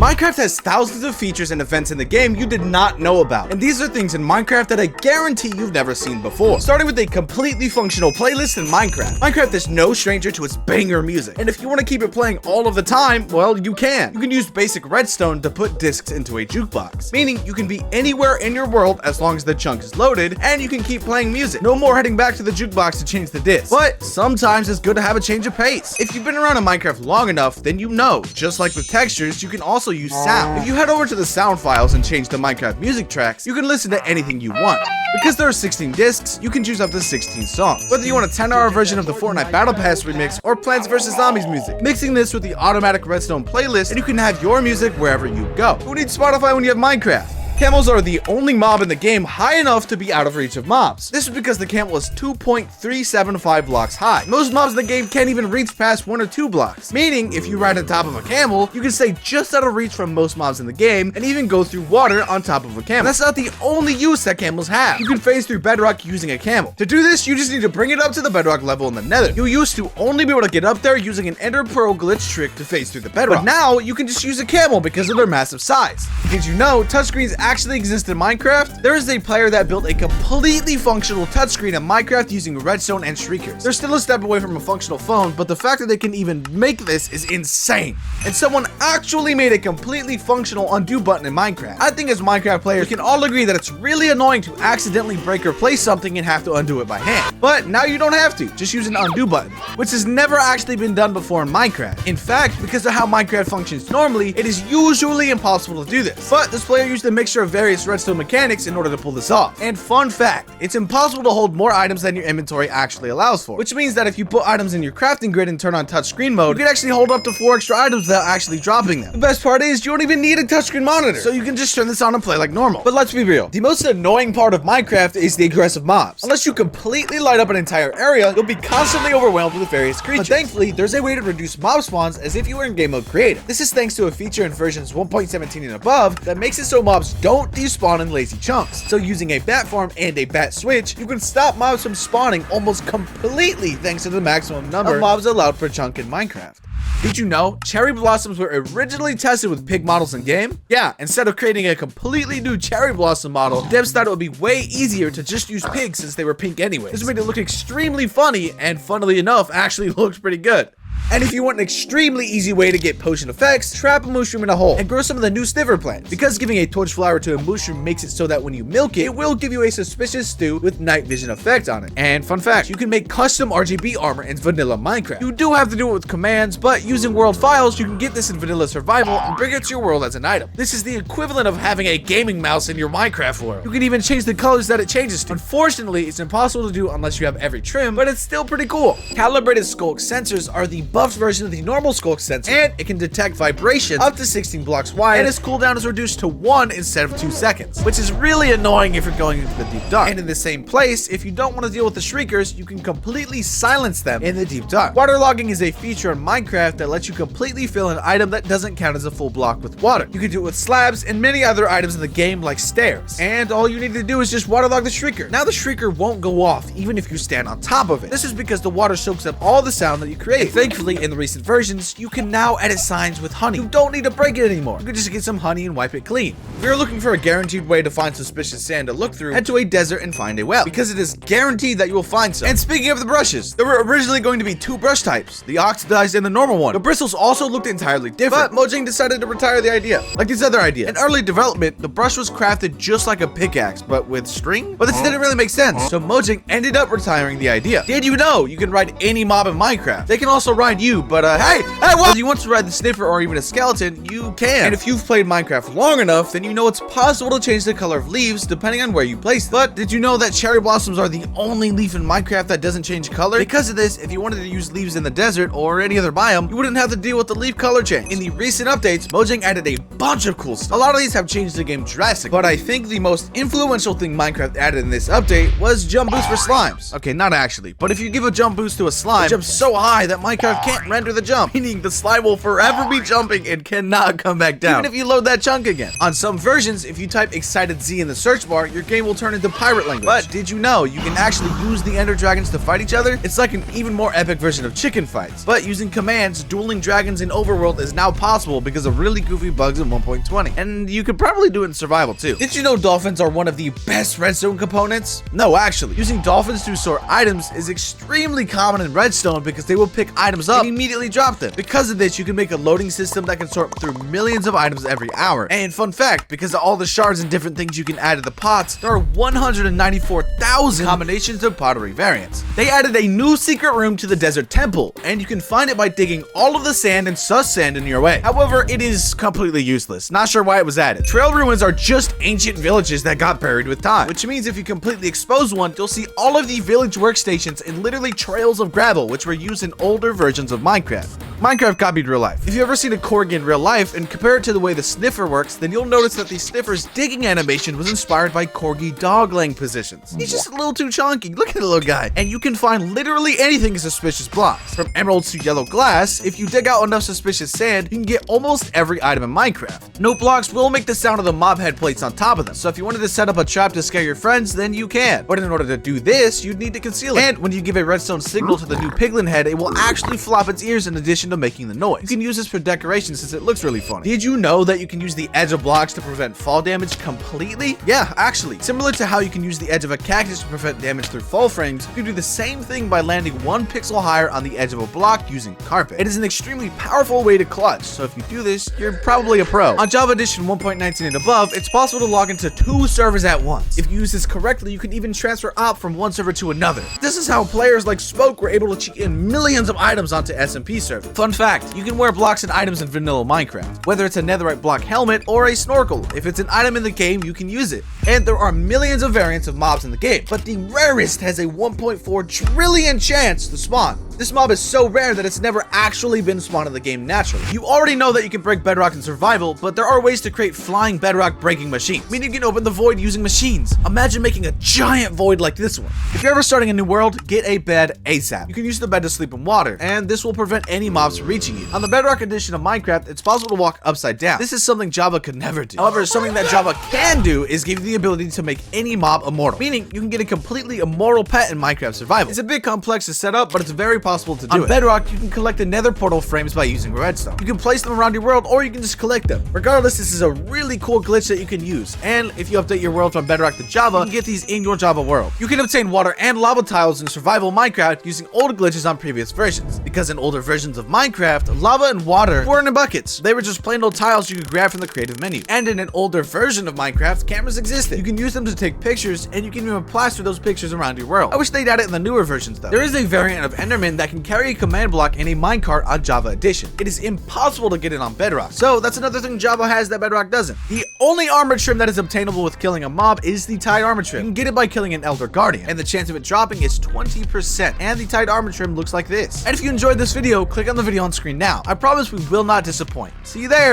Minecraft has thousands of features and events in the game you did not know about, and these are things in Minecraft that I guarantee you've never seen before. Starting with a completely functional playlist in Minecraft. Minecraft is no stranger to its banger music, and if you want to keep it playing all of the time, well, you can. You can use basic Redstone to put discs into a jukebox, meaning you can be anywhere in your world as long as the chunk is loaded, and you can keep playing music. No more heading back to the jukebox to change the disc. But sometimes it's good to have a change of pace. If you've been around in Minecraft long enough, then you know, just like with textures, you can also use sound. If you head over to the sound files and change the Minecraft music tracks, you can listen to anything you want. Because there are 16 discs, you can choose up to 16 songs. Whether you want a 10-hour version of the Fortnite Battle Pass remix or Plants vs. Zombies music, mixing this with the automatic Redstone playlist, and you can have your music wherever you go. Who needs Spotify when you have Minecraft? Camels are the only mob in the game high enough to be out of reach of mobs. This is because the camel is 2.375 blocks high. Most mobs in the game can't even reach past 1 or 2 blocks, meaning if you ride on top of a camel, you can stay just out of reach from most mobs in the game and even go through water on top of a camel. That's not the only use that camels have. You can phase through bedrock using a camel. To do this, you just need to bring it up to the bedrock level in the nether. You used to only be able to get up there using an ender pearl glitch trick to phase through the bedrock. But now you can just use a camel because of their massive size. Did you know touchscreens actually exist in Minecraft? There is a player that built a completely functional touchscreen in Minecraft using redstone and shriekers. They're still a step away from a functional phone, but the fact that they can even make this is insane. And someone actually made a completely functional undo button in Minecraft. I think as Minecraft players, we can all agree that it's really annoying to accidentally break or place something and have to undo it by hand. But now you don't have to, just use an undo button, which has never actually been done before in Minecraft. In fact, because of how Minecraft functions normally, it is usually impossible to do this. But this player used a mixture of various redstone mechanics in order to pull this off. And fun fact, it's impossible to hold more items than your inventory actually allows for, which means that if you put items in your crafting grid and turn on touchscreen mode, you can actually hold up to 4 extra items without actually dropping them. The best part is you don't even need a touchscreen monitor, so you can just turn this on and play like normal. But let's be real, the most annoying part of Minecraft is the aggressive mobs. Unless you completely light up an entire area, you'll be constantly overwhelmed with various creatures. But thankfully, there's a way to reduce mob spawns as if you were in game mode creative. This is thanks to a feature in versions 1.17 and above that makes it so mobs don't despawn in lazy chunks. So using a bat farm and a bat switch, you can stop mobs from spawning almost completely thanks to the maximum number of mobs allowed per chunk in Minecraft. Did you know cherry blossoms were originally tested with pig models in game? Yeah, instead of creating a completely new cherry blossom model, devs thought it would be way easier to just use pigs since they were pink anyway. This made it look extremely funny, and funnily enough, actually looked pretty good. And if you want an extremely easy way to get potion effects, trap a mushroom in a hole and grow some of the new sniffer plants. Because giving a torch flower to a mushroom makes it so that when you milk it, it will give you a suspicious stew with night vision effect on it. And fun fact, you can make custom RGB armor in vanilla Minecraft. You do have to do it with commands, but using world files, you can get this in vanilla survival and bring it to your world as an item. This is the equivalent of having a gaming mouse in your Minecraft world. You can even change the colors that it changes to. Unfortunately, it's impossible to do unless you have every trim, but it's still pretty cool. Calibrated sculk sensors are the buffed version of the normal sculk sensor, and it can detect vibration up to 16 blocks wide, and its cooldown is reduced to 1 instead of 2 seconds, which is really annoying if you're going into the deep dark. And in the same place, if you don't want to deal with the shriekers, you can completely silence them in the deep dark. Waterlogging is a feature in Minecraft that lets you completely fill an item that doesn't count as a full block with water. You can do it with slabs and many other items in the game like stairs, and all you need to do is just waterlog the shrieker. Now the shrieker won't go off even if you stand on top of it. This is because the water soaks up all the sound that you create. Thankfully, in the recent versions, you can now edit signs with honey. You don't need to break it anymore. You can just get some honey and wipe it clean. If you're looking for a guaranteed way to find suspicious sand to look through, head to a desert and find a well, because it is guaranteed that you will find some. And speaking of the brushes, there were originally going to be 2 brush types, the oxidized and the normal one. The bristles also looked entirely different, but Mojang decided to retire the idea, like his other idea. In early development, the brush was crafted just like a pickaxe, but with string? But this didn't really make sense, so Mojang ended up retiring the idea. Did you know you can ride any mob in Minecraft? They can also ride you, but hey, what? If you want to ride the sniffer or even a skeleton, you can. And if you've played Minecraft long enough, then you know it's possible to change the color of leaves depending on where you place them. But did you know that cherry blossoms are the only leaf in Minecraft that doesn't change color? Because of this, if you wanted to use leaves in the desert or any other biome, you wouldn't have to deal with the leaf color change. In the recent updates, Mojang added a bunch of cool stuff. A lot of these have changed the game drastically, but I think the most influential thing Minecraft added in this update was jump boost for slimes. Okay, not actually, but if you give a jump boost to a slime, it jumps so high that Minecraft can't render the jump, meaning the slime will forever be jumping and cannot come back down, even if you load that chunk again. On some versions, if you type Excited Z in the search bar, your game will turn into pirate language. But did you know you can actually use the Ender Dragons to fight each other? It's like an even more epic version of chicken fights. But using commands, dueling dragons in Overworld is now possible because of really goofy bugs in 1.20. And you could probably do it in survival too. Did you know dolphins are one of the best redstone components? No, actually. Using dolphins to sort items is extremely common in redstone because they will pick items up and immediately drop them. Because of this, you can make a loading system that can sort through millions of items every hour. And fun fact, because of all the shards and different things you can add to the pots, there are 194,000 combinations of pottery variants. They added a new secret room to the desert temple, and you can find it by digging all of the sand and sus sand in your way. However, it is completely useless. Not sure why it was added. Trail ruins are just ancient villages that got buried with time, which means if you completely expose one, you'll see all of the village workstations and literally trails of gravel, which were used in older versions of Minecraft. Minecraft copied real life. If you've ever seen a corgi in real life and compare it to the way the sniffer works, then you'll notice that the sniffer's digging animation was inspired by corgi dog laying positions. He's just a little too chunky. Look at the little guy. And you can find literally anything in suspicious blocks. From emeralds to yellow glass, if you dig out enough suspicious sand, you can get almost every item in Minecraft. Note blocks will make the sound of the mob head plates on top of them, so if you wanted to set up a trap to scare your friends, then you can. But in order to do this, you'd need to conceal it. And when you give a redstone signal to the new piglin head, it will actually flop its ears in addition to making the noise. You can use this for decoration since it looks really funny. Did you know that you can use the edge of blocks to prevent fall damage completely? Yeah, actually. Similar to how you can use the edge of a cactus to prevent damage through fall frames, you can do the same thing by landing 1 pixel higher on the edge of a block using carpet. It is an extremely powerful way to clutch, so if you do this, you're probably a pro. On Java Edition 1.19 and above, it's possible to log into 2 servers at once. If you use this correctly, you can even transfer op from one server to another. This is how players like Spoke were able to cheat in millions of items onto SMP servers. Fun fact, you can wear blocks and items in vanilla Minecraft, whether it's a netherite block helmet or a snorkel. If it's an item in the game, you can use it. And there are millions of variants of mobs in the game, but the rarest has a 1.4 trillion chance to spawn. This mob is so rare that it's never actually been spawned in the game naturally. You already know that you can break bedrock in survival, but there are ways to create flying bedrock breaking machines, meaning you can open the void using machines. Imagine making a giant void like this one. If you're ever starting a new world, get a bed ASAP. You can use the bed to sleep in water, and this will prevent any mobs from reaching you. On the bedrock edition of Minecraft, it's possible to walk upside down. This is something Java could never do. However, something that Java can do is give you the ability to make any mob immortal, meaning you can get a completely immortal pet in Minecraft survival. It's a bit complex to set up, but it's very possible to do. On Bedrock, you can collect the nether portal frames by using redstone. You can place them around your world, or you can just collect them. Regardless, this is a really cool glitch that you can use, and if you update your world from Bedrock to Java, you can get these in your Java world. You can obtain water and lava tiles in survival Minecraft using old glitches on previous versions, because in older versions of Minecraft, lava and water weren't in buckets. They were just plain old tiles you could grab from the creative menu. And in an older version of Minecraft, cameras existed. You can use them to take pictures, and you can even plaster those pictures around your world. I wish they'd add it in the newer versions though. There is a variant of Enderman that can carry a command block in a minecart on Java Edition. It is impossible to get it on Bedrock, so that's another thing Java has that Bedrock doesn't. The only armor trim that is obtainable with killing a mob is the tied armor trim. You can get it by killing an Elder Guardian, and the chance of it dropping is 20%, and the tied armor trim looks like this. And if you enjoyed this video, click on the video on screen now. I promise we will not disappoint. See you there!